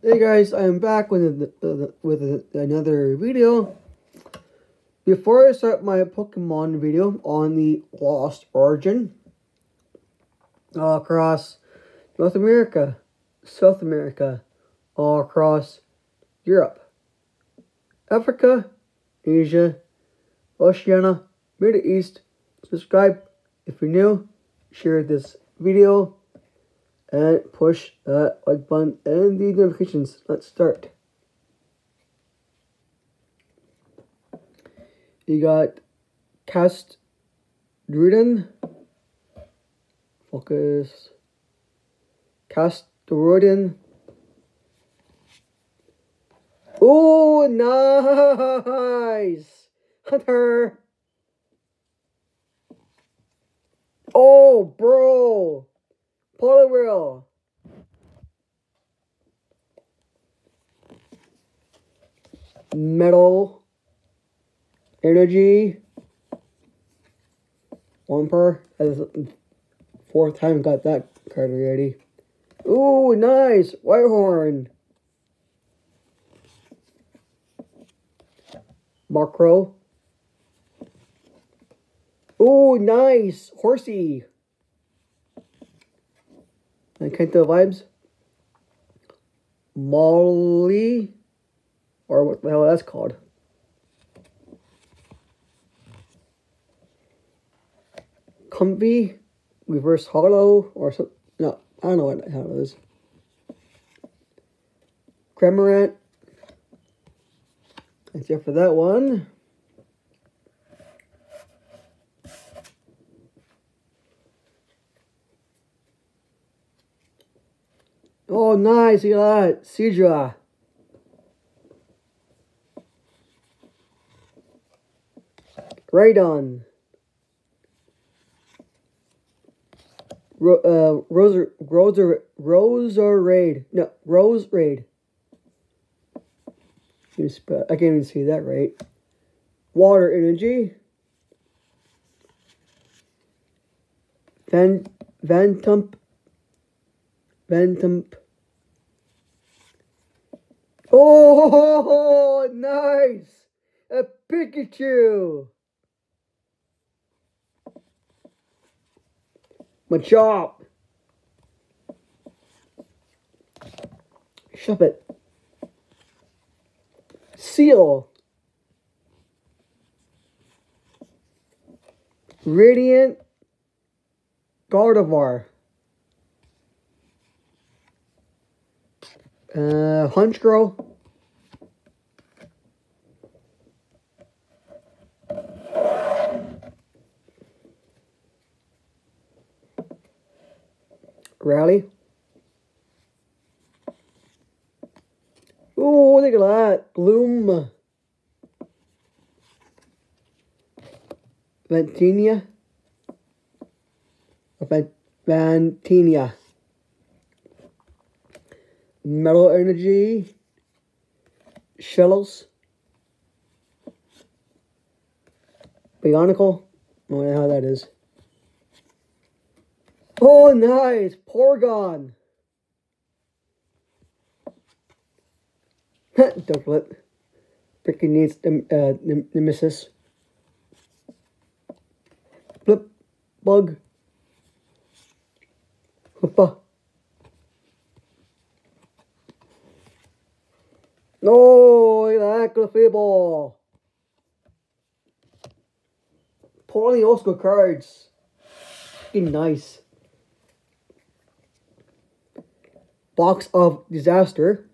Hey guys, I am back with another video. Before I start my Pokemon video on the Lost Origin all across North America, South America, all across Europe, Africa, Asia, Oceania, Middle East, subscribe if you're new, share this video, and push that like button and the notifications. Let's start. You got Castruden. Focus. Castruden. Oh, nice! Hunter! Oh, bro! Poliwhirl! Metal. Energy. Wumper. That's the fourth time got that card already. Ooh, nice! Whitehorn. Macro. Ooh, nice! Horsey. And Kento vibes. Molly. Or what the hell that's called. Comfy. Reverse Hollow. Or something. No, I don't know what the hell it is. Cramorant. That's it for that one. Oh, nice. Look at that. Seadra. Raidon. Roserade. No, Rose Raid. I can't even see that right. Water Energy. Vantump. Oh, nice! A Pikachu! Machop! Shuppet. Seal. Radiant. Gardevoir. Honchkrow. Rally. Ooh, look at that. Gloom. Vantenia. Vantenia. Metal Energy. Shellos. Bionicle. I don't know how that is. Oh, nice. Porygon. Ducklet. Freaking needs Nemesis. Flip. Bug. Hoopa. No, look at that. Clefable. Poorly Oscar cards. Freaking nice. Box of Disaster.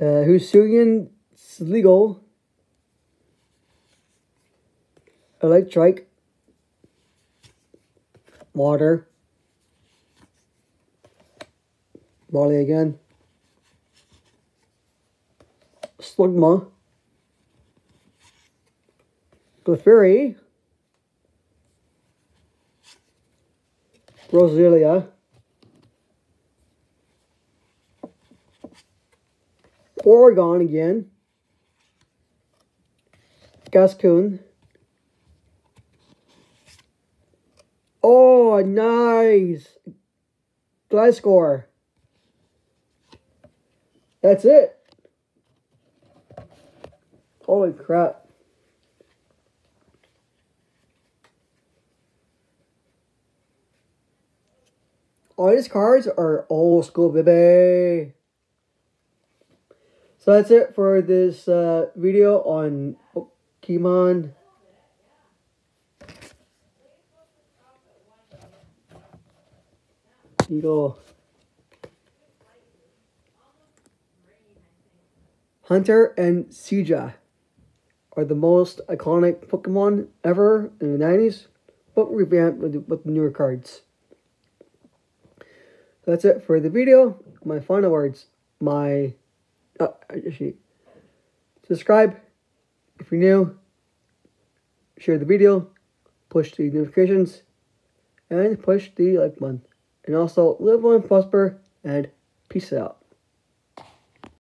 Hisuian Sligo. Electrike. Water. Molly again. Slugma. Clefairy. Roselia. Porygon again. Gascoon. Oh, nice. Gliscor. That's it. Holy crap. All these cards are old school, baby. So that's it for this video on Pokemon. Beetle. Hunter and Seja are the most iconic Pokemon ever in the 90s, but revamped with newer cards. That's it for the video. My final words. Actually, subscribe if you're new. Share the video. Push the notifications. And push the like button. And also, live long and prosper. And peace out.